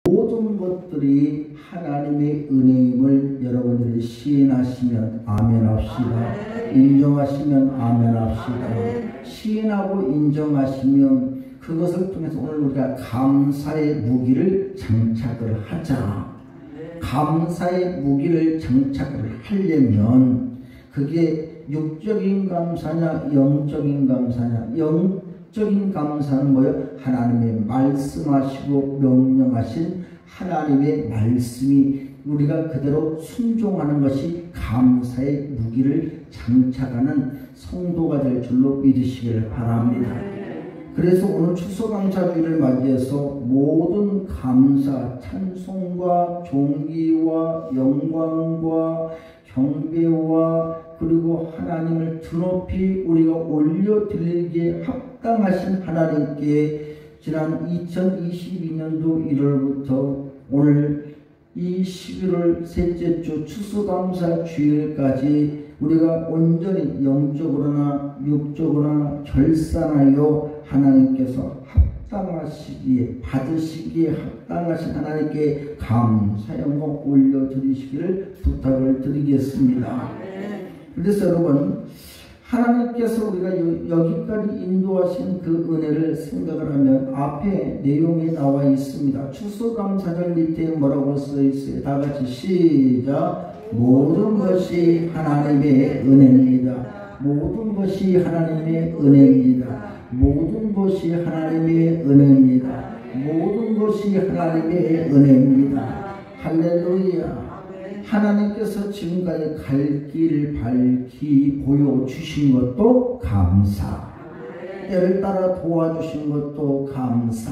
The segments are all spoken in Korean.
모든 것들이 하나님의 은혜임을 여러분들이 시인하시면 아멘합시다. 인정하시면 아멘합시다. 시인하고 인정하시면 그것을 통해서 오늘 우리가 감사의 무기를 장착을 하자. 감사의 무기를 장착을 하려면 그게 육적인 감사냐 영적인 감사냐. 영적인 감사는 뭐예요? 하나님의 말씀하시고 명령하신 하나님의 말씀이 우리가 그대로 순종하는 것이 감사의 무기를 장착하는 성도가 될 줄로 믿으시길 바랍니다. 그래서 오늘 추수감사주일을 맞이해서 모든 감사, 찬송과 존귀와 영광과 경배와 그리고 하나님을 드높이 우리가 올려드리기에 합당하신 하나님께 지난 2022년도 1월부터 오늘 이 11월 셋째 주 추수감사 주일까지 우리가 온전히 영적으로나 육적으로나 결산하여 하나님께서 합당하시기에 받으시기에 합당하신 하나님께 감사 영광 올려드리시기를 부탁을 드리겠습니다. 그래서 여러분 하나님께서 우리가 여기까지 인도하신 그 은혜를 생각을 하면 앞에 내용이 나와 있습니다. 추수감사절 밑에 뭐라고 써 있어요? 다 같이 시작. 모든 것이 하나님의 은혜입니다. 모든 것이 하나님의 은혜입니다. 모든 것이 하나님의 은혜입니다. 모든 것이 하나님의 은혜입니다. 할렐루야. 하나님께서 지금까지 갈 길을 밝히 보여주신 것도 감사. 때를 따라 도와주신 것도 감사.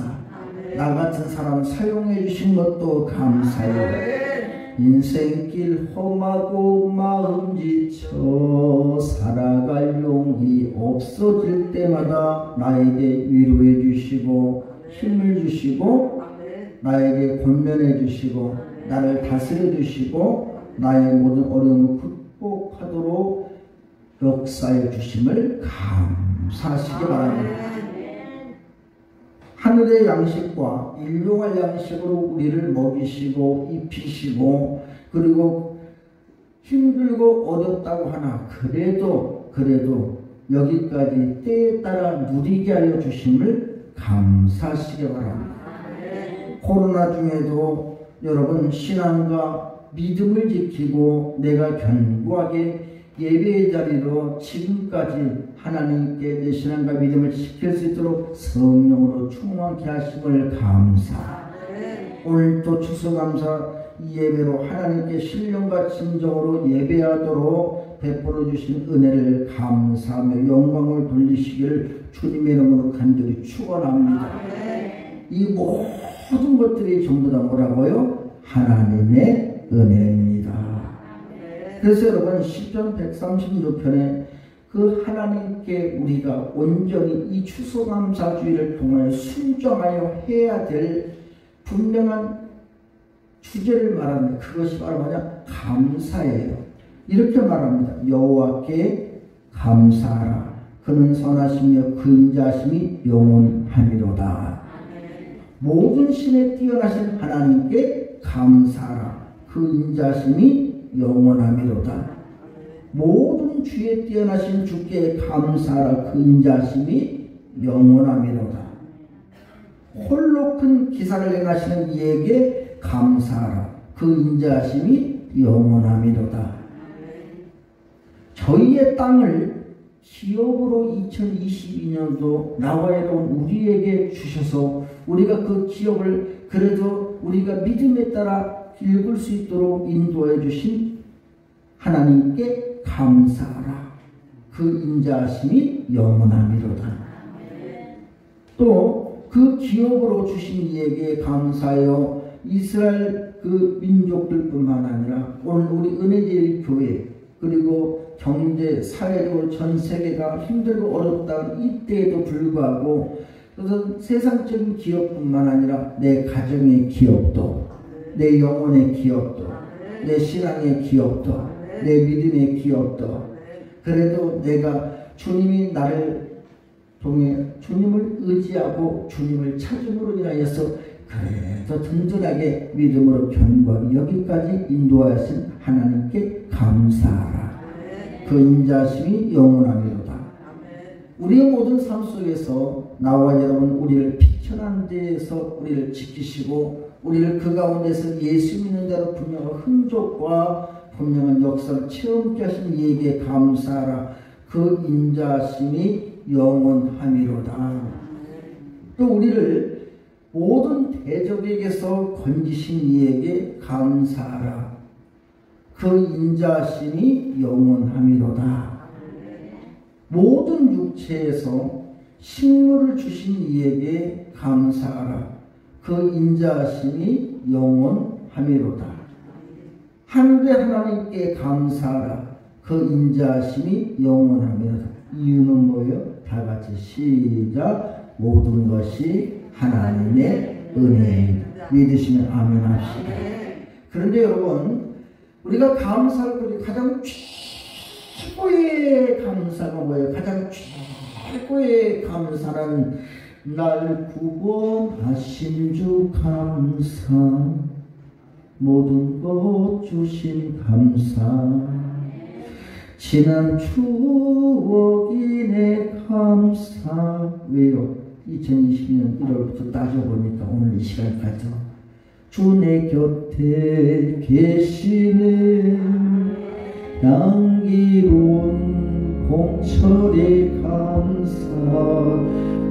나 같은 사람 사용해 주신 것도 감사요. 인생길 험하고 마음 지쳐 살아갈 용기 없어질 때마다 나에게 위로해 주시고 힘을 주시고 나에게 권면해 주시고 나를 다스려 주시고 나의 모든 어려움을 극복하도록 역사해 주심을 감사하시기 바랍니다. 하늘의 양식과 일용할 양식으로 우리를 먹이시고 입히시고 그리고 힘들고 어렵다고 하나 그래도 여기까지 때에 따라 누리게 하여 주심을 감사하시기 바랍니다. 코로나 중에도 여러분 신앙과 믿음을 지키고 내가 견고하게 예배의 자리로 지금까지 하나님께 내 신앙과 믿음을 지킬 수 있도록 성령으로 충만케 하심을 감사. 오늘도 추수감사 예배로 하나님께 신령과 진정으로 예배하도록 베풀어 주신 은혜를 감사하며 영광을 돌리시기를 주님의 이름으로 간절히 축원합니다. 이 모든 것들이 전부 다 뭐라고요? 하나님의 은혜입니다. 그래서 여러분 시편 136편에 그 하나님께 우리가 온전히 이 추수감사주의를 통해 순종하여 해야 될 분명한 주제를 말합니다. 그것이 바로 뭐냐? 감사예요. 이렇게 말합니다. 여호와께 감사하라. 그는 선하시며 근자하심이 영원하미로다. 모든 신에 뛰어나신 하나님께 감사하라. 그 인자심이 영원하미로다. 모든 주에 뛰어나신 주께 감사하라. 그 인자심이 영원하미로다. 홀로 큰 기사를 행하시는 이에게 감사하라. 그 인자심이 영원하미로다. 저희의 땅을 기업으로 2022년도 나와야로 우리에게 주셔서 우리가 그 기업을 그래도 우리가 믿음에 따라 읽을 수 있도록 인도해 주신 하나님께 감사하라. 그 인자하심이 영원하미로다. 또 그 기업으로 주신 이에게 감사하여 이스라엘 그 민족들뿐만 아니라 오늘 우리 은혜제일 교회 그리고 경제, 사회적으로 전 세계가 힘들고 어렵다는 이때에도 불구하고 그래서 세상적인 기업뿐만 아니라 내 가정의 기업도 내 영혼의 기업도 내 신앙의 기업도 내 믿음의 기업도 그래도 내가 주님이 나를 통해 주님을 의지하고 주님을 찾음으로 인하여서 그래, 더 든든하게 믿음으로 견고하게 여기까지 인도하신 하나님께 감사하라. 그 인자심이 영원하리로다. 우리의 모든 삶 속에서 나와 여러분 우리를 피천한 데에서 우리를 지키시고 우리를 그 가운데서 예수 믿는 자로 분명한 흔적과 분명한 역사를 체험케 하신 이에게 감사하라. 그 인자심이 영원함이로다. 또 우리를 모든 대적에게서 건지신 이에게 감사하라. 그 인자심이 영원함이로다. 모든 육체에서 식물을 주신 이에게 감사하라. 그 인자심이 영원함이로다. 하늘의 하나님께 감사하라. 그 인자심이 영원함이로다. 이유는 뭐예요? 다 같이 시작. 모든 것이 하나님의 은혜입니다. 믿으시면 아멘 합시다. 그런데 여러분, 우리가 감사할 때 가장 최고의 감사가 뭐예요? 가장 최고의 감사는 날 구원하신 주 감사, 모든 것 주신 감사, 지난 추억이 내 감사. 왜요? 2020년 1월부터 따져보니까 오늘 이 시간까지 주 내 곁에 계시네. 향기로운 봄철의 감사,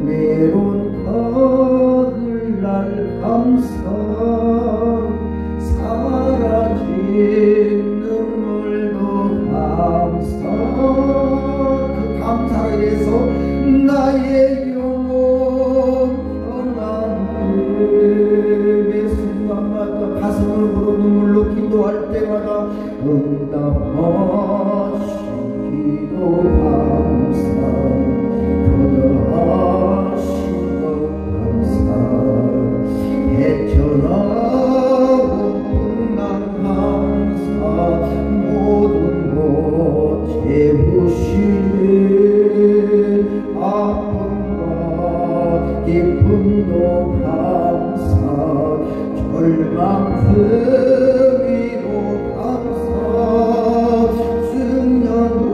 외로운 가을날 감사, 사라진 눈물도 감사. 그 감사에 대해서 나의 영혼 평안해. 매 순간마다 가슴을 불어 눈물로 기도할 때마다 응답하신 기도 감사, 거듭하신 것 감사, 헤쳐나온 풍랑 감사, 모든 것 채우시네. 아픔과 기쁨도 감사, 절망 흠이로 감사, 승년도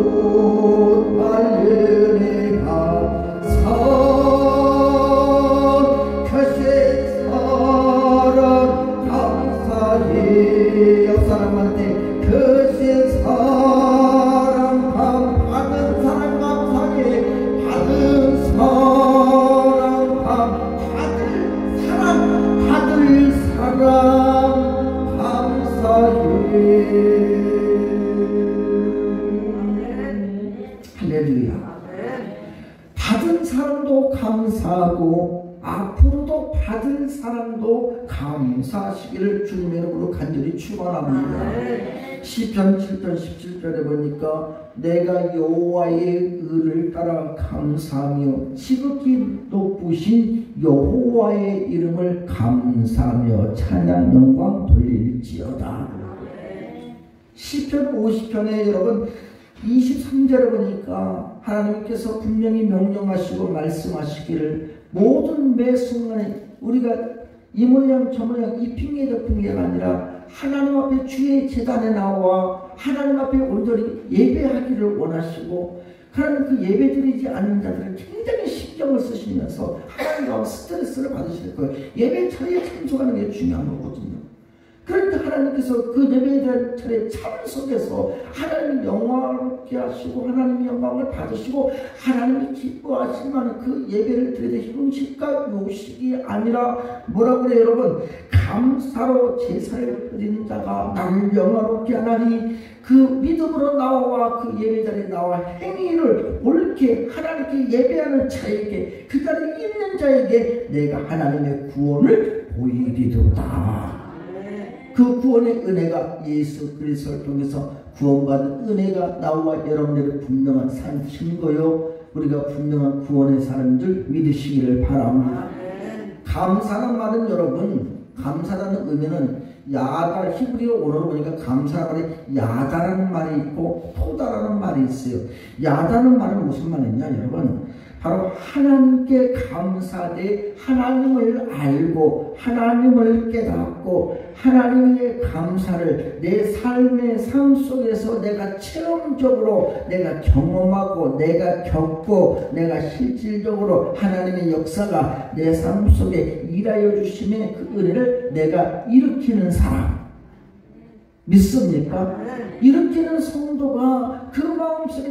달려내 감사. 그새 사랑 감사해. 옆 사람한테 그새 사랑 받은 사랑 감사해. 받은 사랑 감사해. 할렐루야. 받은 사람도 감사하고 앞으로도 받을 사람도 감사하시기를 주님의 이름으로 간절히 축원합니다. 시편 7편 17절에 보니까 내가 여호와의 의를 따라 감사하며 지극히 높으신 여호와의 이름을 감사하며 찬양 영광 돌릴지어다. 시편 50편에 여러분 23절에 보니까 하나님께서 분명히 명령하시고 말씀하시기를 모든 매 순간에 우리가 이 모양 저 모양 이 핑계 저 핑계가 아니라 하나님 앞에 주의 제단에 나와 하나님 앞에 온전히 예배하기를 원하시고, 그런 그 예배드리지 않는 자들은 굉장히 신경을 쓰시면서 하나님과 스트레스를 받으실 거예요. 예배 차례에 참석하는 게 중요한 거거든요. 그런데 하나님께서 그 예배에 대한 차례 참 속에서 하나님을 영광롭게 하시고 하나님의 영광을 받으시고 하나님이 기뻐하실 만한 그 예배를 드려야 될 형식과 요식이 아니라 뭐라고 그래요 여러분? 감사로 제사를 드리는 자가 나를 영광롭게 하나니, 그 믿음으로 나와 그 예배 자리에 나와 행위를 옳게 하나님께 예배하는 자에게, 그 자리에 있는 자에게 내가 하나님의 구원을 보이리로다. 그 구원의 은혜가 예수 그리스도를 통해서 구원받은 은혜가 나와 여러분들의 분명한 삶 증거요, 우리가 분명한 구원의 사람인 줄 믿으시기를 바랍니다. 감사라는 말은 여러분, 감사라는 의미는 야다, 히브리어 원어로 보니까 감사라는 말이 야다라는 말이 있고 토다라는 말이 있어요. 야다는 말은 무슨 말이냐 여러분? 바로 하나님께 감사되 하나님을 알고 하나님을 깨닫고 하나님의 감사를 내 삶의 삶 속에서 내가 체험적으로 내가 경험하고 내가 겪고 내가 실질적으로 하나님의 역사가 내 삶 속에 일하여 주심의 그 은혜를 내가 일으키는 사람 믿습니까? 일으키는 성도가 그 마음속에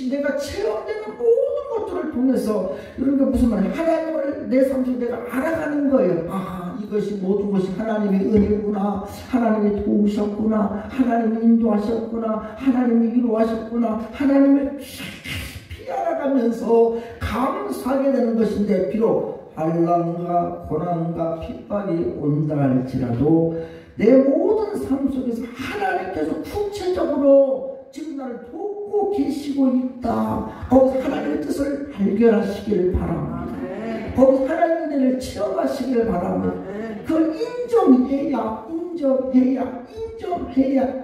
내가 체험되는 모든 것들을 통해서 그러니까 무슨 말이에요? 하나님을 내 삶 속에 내가 알아가는 거예요. 아, 이것이 모든 것이 하나님의 은혜구나, 하나님이 도우셨구나, 하나님이 인도하셨구나, 하나님이 위로하셨구나, 하나님을 깊이 알아가면서 감사하게 되는 것인데, 비록 환난과 고난과 핍박이 온다 할지라도 내 모든 삶 속에서 하나님께서 구체적으로 지금 나를 돕고 계시고 있다. 거기서 하나님의 뜻을 발견하시기를 바랍니다. 거기서 하나님의 은혜를 체험하시기를 바랍니다. 그걸 인정해야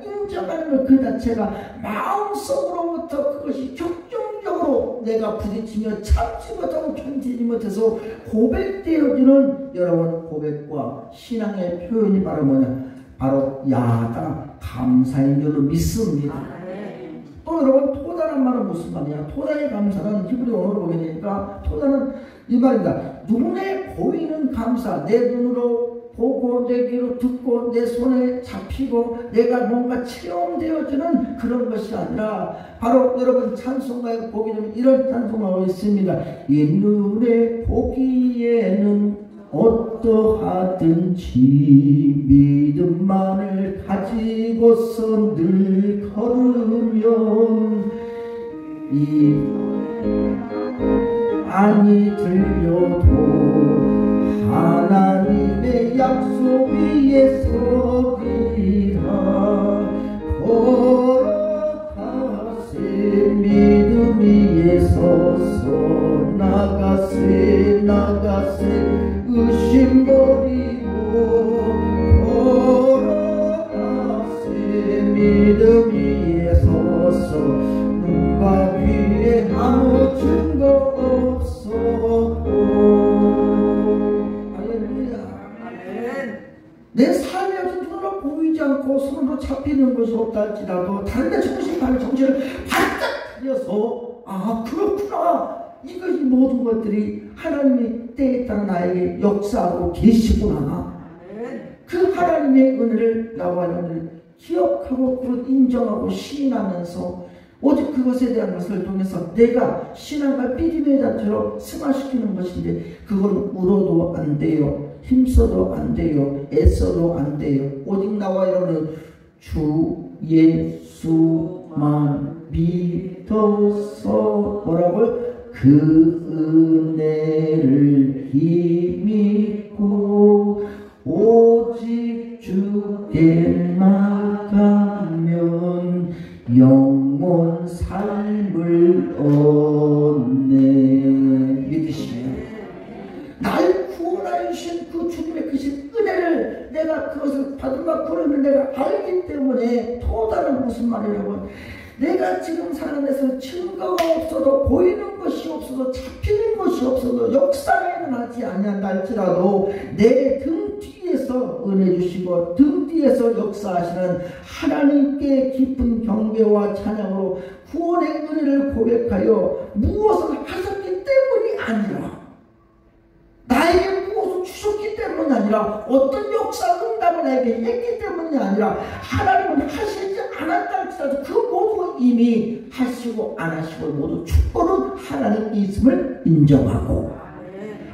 인정하는 것 그 자체가 마음속으로부터 그것이 격정적으로 내가 부딪히며 참지 못하고 견디지 못해서 고백되어지는 여러분 고백과 신앙의 표현이 바로 뭐냐? 바로 야다 감사인 줄로 믿습니다. 또 여러분 토다란 말은 무슨 말이야? 토다의 감사는 히브리 언어로 보게 되니까 토다는 이 말입니다. 눈에 보이는 감사, 내 눈으로 보고 내 귀로 듣고 내 손에 잡히고 내가 뭔가 체험되어지는 그런 것이 아니라 바로 여러분 찬송가에 보게 되면 이런 찬송가가 있습니다. 이 눈에 보기에는 어떠하든지 믿음만을 가지고서 늘 걸으면 이 안이 들려도 하나님의 약속 위에 서리라. 걸어가세 믿음 위에 서서 나가세 의심 버리고 걸어가세 믿음 위에 서서 눈과 귀에 아무 증거 없어도 내 삶에 눈으로 보이지 않고 손으로 잡히는 것이 없다 할지라도 다른 데 정신을 바짝 들여서 아 그렇구나 이것이 모든 것들이 하나님이 때에 따라 나에게 역사하고 계시구나. 그 하나님의 은혜를 나와 여러분들 기억하고 그걸 인정하고 시인하면서 오직 그것에 대한 것을 통해서 내가 신앙과 삐리의 자체로 승화시키는 것인데 그건 울어도 안 돼요. 힘써도 안 돼요. 애써도 안 돼요. 오직 나와 여러분은 주 예수만 믿어서 뭐라고요? 그 은혜를 힘입고 오직 주께 나가면 영원 삶을 얻네. 믿으시면 날 구원하여 주신 그 주님의 크신 은혜를 내가 그것을 받은가 그러면 내가 알기 때문에 토다는 무슨 말이라고 내가 지금 사는 데서 증거가 없어도 보이는 것이 없어도 잡히는 것이 없어도 역사가 일어나지 아니한다 할지라도 내 등 뒤에서 은혜 주시고 등 뒤에서 역사하시는 하나님께 깊은 경배와 찬양으로 구원의 은혜를 고백하여 무엇을 하셨기 때문이 아니라 나에게 무엇을 주셨기 때문이 아니라 어떤 역사 응답을 나에게 했기 때문이 아니라 하나님은 하시지 않았다 할지라도 그 모두 이미 하시고 안 하시고 모두 축복은 하나님이 있음을 인정하고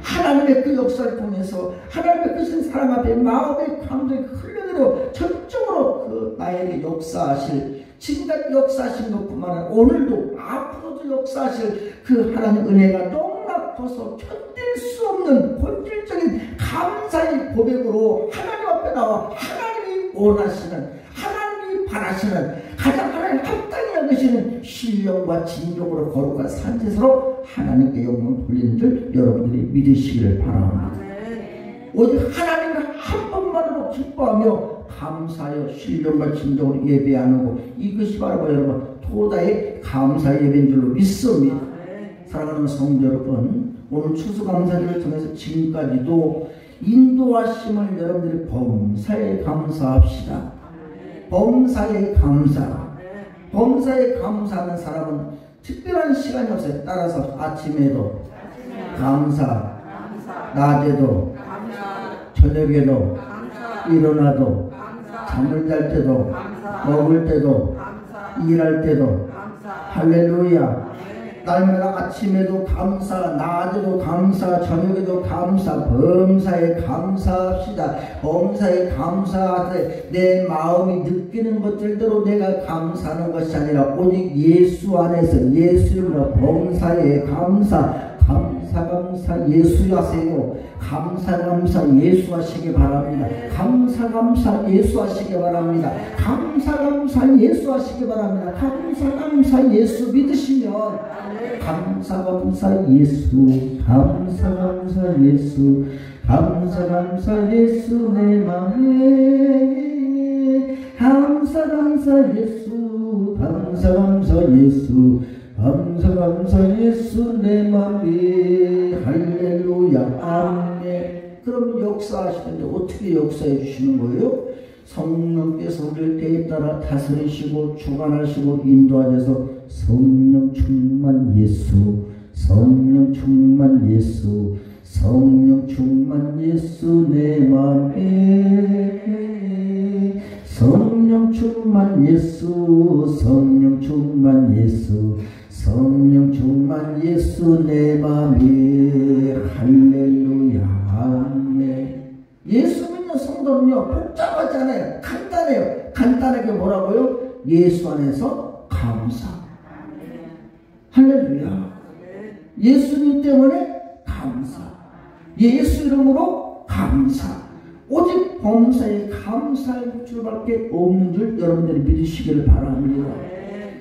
하나님의 그 역사를 통해서 하나님의 크신 사랑 앞에 마음의 감동이 흘러내려 전적으로 그 나에게 역사하실 지금까지 역사하신 것뿐만 아니라 오늘도 앞으로도 역사하실 그 하나님의 은혜가 너무나커서 견딜 수 없는 본질적인 감사의 고백으로 하나님 앞에 나와 하나님이 원하시는 하나님이 바라시는 가장 하나님 합당히 여기시는 신령과 진정으로 거룩한 산제사로 하나님께 영광 돌리는 줄 여러분들이 믿으시기를 바랍니다. 오직 하나님을 한 번만으로 기뻐하며 감사하여 신령과 진정으로 예배하는 것 이것이 바로 여러분 토다의 감사 예배인 줄로 믿습니다. 사랑하는 성도 여러분 오늘 추수감사절을 통해서 지금까지도 인도하심을 여러분들이 범사에 감사합시다. 범사에 감사. 범사에 감사하는 사람은 특별한 시간이 없어요. 따라서 아침에도 감사, 낮에도, 저녁에도, 일어나도, 잠을 잘 때도, 먹을 때도, 일할 때도, 할렐루야. 날마다 아침에도 감사, 낮에도 감사, 저녁에도 감사, 범사에 감사합시다. 범사에 감사하되 내 마음이 느끼는 것들대로 내가 감사하는 것이 아니라 오직 예수 안에서 예수 이름으로 범사에 감사, 감사 예수 하세요. 감사 예수 하시기 바랍니다. 감사 예수 하시기 바랍니다. 감사 예수 하시기 바랍니다. 감사 예수 믿으시면 감사 예수, 감사 예수, 감사 예수 내 맘에 감사 예수, 감사 예수, 감사 예수 내 맘에 할렐루야 아멘. 그럼 역사하시는데 어떻게 역사해 주시는 거예요? 성령께서 우리를 때에 따라 다스리시고 주관하시고 인도하셔서 성령 충만 예수, 성령 충만 예수, 성령 충만 예수 내 맘에 성령 충만 예수, 성령 충만 예수, 성령 충만 예수 내 맘에 할렐루야 아멘. 예수 믿는 성도는요 복잡하지 않아요. 간단해요. 간단하게 뭐라고요? 예수 안에서 감사. 할렐루야. 예수님 때문에 감사. 예수 이름으로 감사. 오직 범사에 감사할 줄밖에 없는 줄 여러분들이 믿으시기를 바랍니다.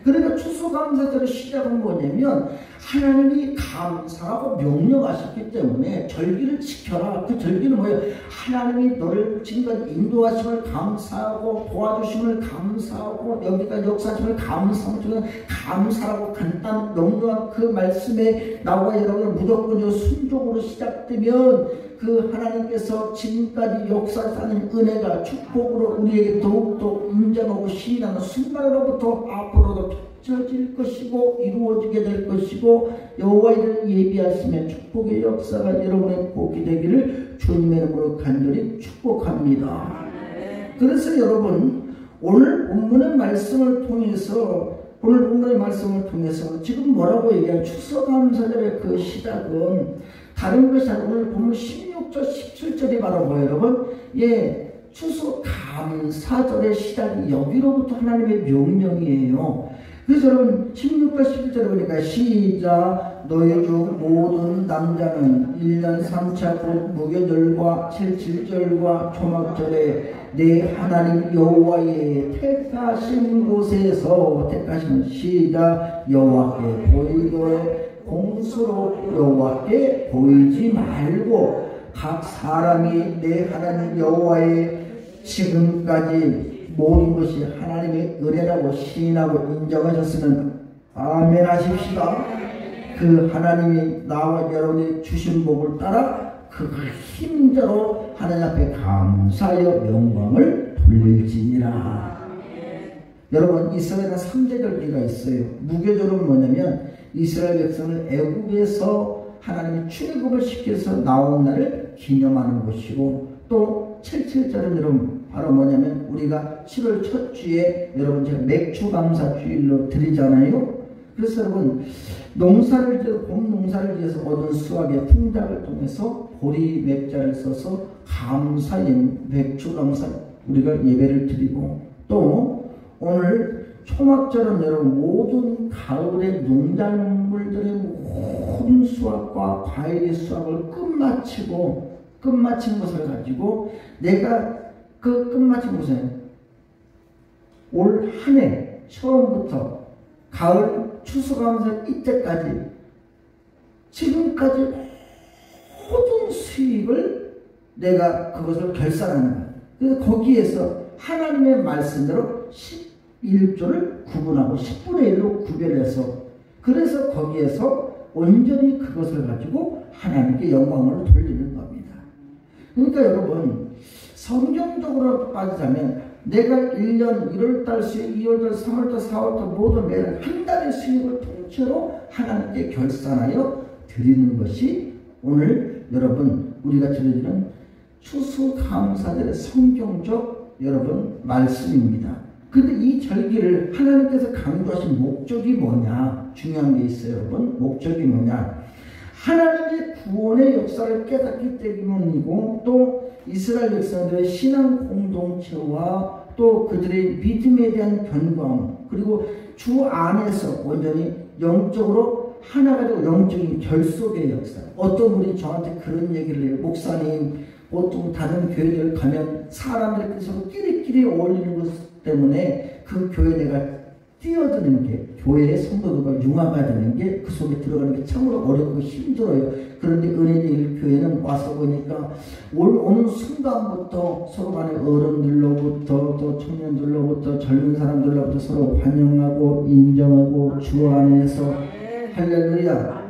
그러니까 추수감사절의 시작은 뭐냐면 하나님이 감사하고 명령하셨기 때문에 절기를 지켜라. 그 절기는 뭐예요? 하나님이 너를 지금까지 인도하심을 감사하고 도와주심을 감사하고 여기까지 역사하심을 감사하고 간단 명료한 그 말씀에 나와 여러분은 무조건 순종으로 시작되면 그 하나님께서 지금까지 역사하는 은혜가 축복으로 우리에게 더욱더 인정하고 시인하는 순간으로부터 앞으로도 펼쳐질 것이고 이루어지게 될 것이고 여호와를 예비하시며 축복의 역사가 여러분의 복이 되기를 주님의 이름으로 간절히 축복합니다. 그래서 여러분 오늘 본문의 말씀을 통해서 지금 뭐라고 얘기하는 추수감사절의 그 시작은 다른 것이 아니라 오늘 보면 16절 17절이 바로 뭐예요 여러분? 예, 추수감사절의 시작이 여기로부터 하나님의 명령이에요. 그래서 여러분 16절 17절에 보니까 시작. 너희 중 모든 남자는 1년 3차 곧 무교절과 77절과 초막절에 내 하나님 여호와의 택하신 곳에서 택하신 시작. 여호와께 보이도록 공수로 여호와께 보이지 말고 각 사람이 내 하나님 여호와의 지금까지 모든 것이 하나님의 은혜라고 시인하고 인정하셨으면 아멘 하십시다. 그 하나님이 나와 여러분이 주신 복을 따라 그 힘대로 하나님 앞에 감사하여 영광을 돌릴지니라. 여러분 이스라엘은 3대절기가 있어요. 무교절은 뭐냐면 이스라엘 백성을 애굽에서 하나님이 출애굽을 시켜서 나온 날을 기념하는 것이고 또 77절은 여러분 바로 뭐냐면 우리가 7월 첫 주에 여러분 제가 맥주감사주일로 드리잖아요. 그래서 여러분 봄 농사를 지어서 얻은 수확의 풍작을 통해서 보리 맥자를 써서 감사인 맥주감사 우리가 예배를 드리고 또 오늘 초막절은 여러분 모든 가을의 농작물들의 모든 수확과 과일의 수확을 끝마친 것을 가지고 내가 그 끝마친 것은 올 한 해 처음부터 가을 추수감사 이때까지 지금까지 모든 수입을 내가 그것을 결산하는 거예요. 그래서 거기에서 하나님의 말씀대로 11조를 구분하고 10분의 1로 구별해서 그래서 거기에서 온전히 그것을 가지고 하나님께 영광을 돌리는 겁니다. 그러니까 여러분 성경적으로 따지자면 내가 1년 1월달 수익, 2월달, 3월달, 4월달 모두 매달 한 달의 수익을 통째로 하나님께 결산하여 드리는 것이 오늘 여러분 우리가 드리는 추수감사절의 성경적 여러분 말씀입니다. 근데 이 절기를 하나님께서 강조하신 목적이 뭐냐? 중요한 게 있어요, 여러분. 목적이 뭐냐? 하나님의 구원의 역사를 깨닫기 때문이고 또 이스라엘 백성들의 신앙 공동체와 또 그들의 믿음에 대한 견고함 그리고 주 안에서 온전히 영적으로 하나가 되고 영적인 결속의 역사. 어떤 분이 저한테 그런 얘기를 해요. 목사님, 보통 다른 교회들 가면 사람들이 서로 끼리끼리 어울리는 것 때문에 그 교회 내가 뛰어드는 게 교회의 성도들과 융화가 되는 게 그 속에 들어가는 게 참으로 어렵고 힘들어요. 그런데 은혜제일 교회는 와서 보니까 오는 순간부터 서로 간의 어른들로부터 또 청년들로부터 젊은 사람들로부터 서로 환영하고 인정하고 주 안에서 할렐루야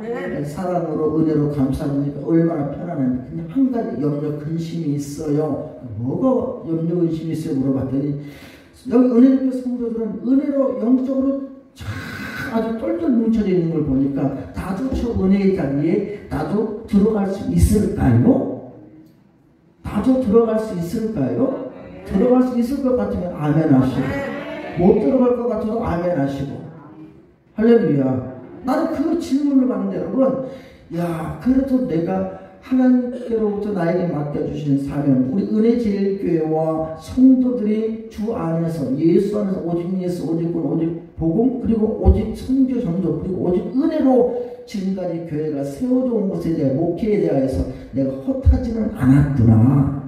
사랑으로 은혜로 감사하니까 얼마나 편안한지. 그냥 한 가지 염려 근심이 있어요. 뭐가 염려 근심이 있어요? 물어봤더니 여기 은혜교 성도들은 은혜로 영적으로 아주 똘똘 뭉쳐져 있는 걸 보니까 나도 저 은혜의 자리에 나도 들어갈 수 있을까요? 나도 들어갈 수 있을까요? 들어갈 수 있을 것 같으면 아멘 하시고 못 들어갈 것 같아도 아멘 하시고 할렐루야. 나는 그 질문을 받는데 여러분 야 그래도 내가 하나님께로부터 나에게 맡겨주신 사명 우리 은혜제일교회와 성도들이 주 안에서 예수 안에서 오직 예수 오직 군 오직 복음 그리고 오직 선교 전도 그리고 오직 은혜로 지금까지 교회가 세워져 온 것에 대해 목회에 대하여서 내가 헛하지는 않았구나.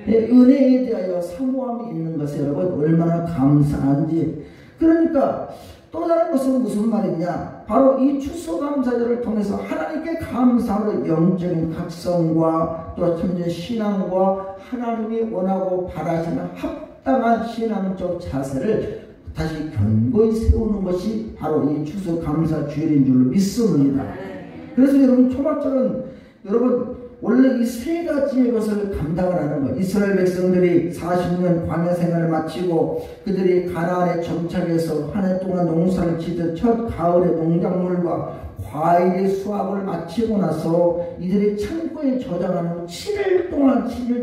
내 은혜에 대하여 사모함이 있는 것에 여러분 얼마나 감사한지. 그러니까 또 다른 것은 무슨 말이냐? 바로 이 추수감사절을 통해서 하나님께 감사하는 영적인 각성과 또 참된 신앙과 하나님이 원하고 바라시는 합당한 신앙적 자세를 다시 견고히 세우는 것이 바로 이 추수감사주일인 줄로 믿습니다. 그래서 여러분 초막절은 여러분 원래 이 세 가지의 것을 감당을 하는 거예요. 이스라엘 백성들이 40년 광야 생활을 마치고 그들이 가나안에 정착해서 한 해 동안 농사를 짓던 첫 가을의 농작물과 과일의 수확을 마치고 나서 이들이 창고에 저장하는 7일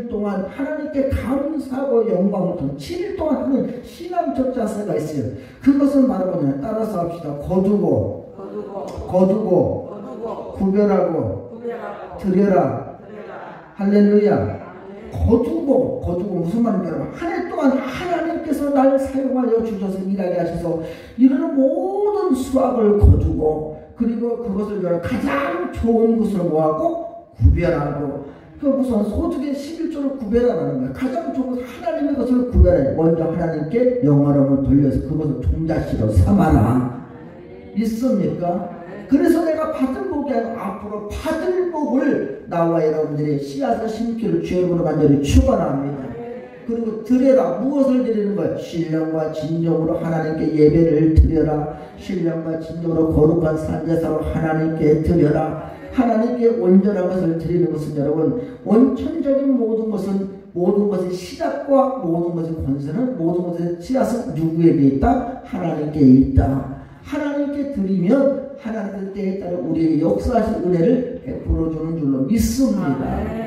동안 하나님께 감사하고 영광을 통 7일 동안 하는 신앙적 자세가 있어요. 그것은 바로 뭐냐? 따라서 합시다. 거두고 구별하고 드려라. 할렐루야. 거두고 무슨 말인가요? 한 해 동안 하나님께서 날 사용하여 주셔서 일하게 하셔서 이르는 모든 수확을 거두고 그리고 그것을 가장 좋은 것을 뭐하고 구별하고 그 무슨 소득의 11조를 구별하라는 거예요. 가장 좋은 하나님의 것을 구별해 먼저 하나님께 영화로움을 돌려서 그것을 종자씨로 삼아라. 믿습니까? 그래서 내가 받은 복이 아니라 앞으로 받을 복을 나와 여러분들이 씨앗을 심기를 주님으로 간절히 축원합니다. 그리고 드려라. 무엇을 드리는 거예요? 신령과 진정으로 하나님께 예배를 드려라. 신령과 진정으로 거룩한 산제사로 하나님께 드려라. 하나님께 온전한 것을 드리는 것은 여러분 원천적인 모든 것의 시작과 모든 것의 권세는 모든 것의 씨앗은 누구에게 있다? 하나님께 있다. 하나님께 드리면 하나님의 때에 따라 우리에게 역사하신 은혜를 베풀어 주는 줄로 믿습니다.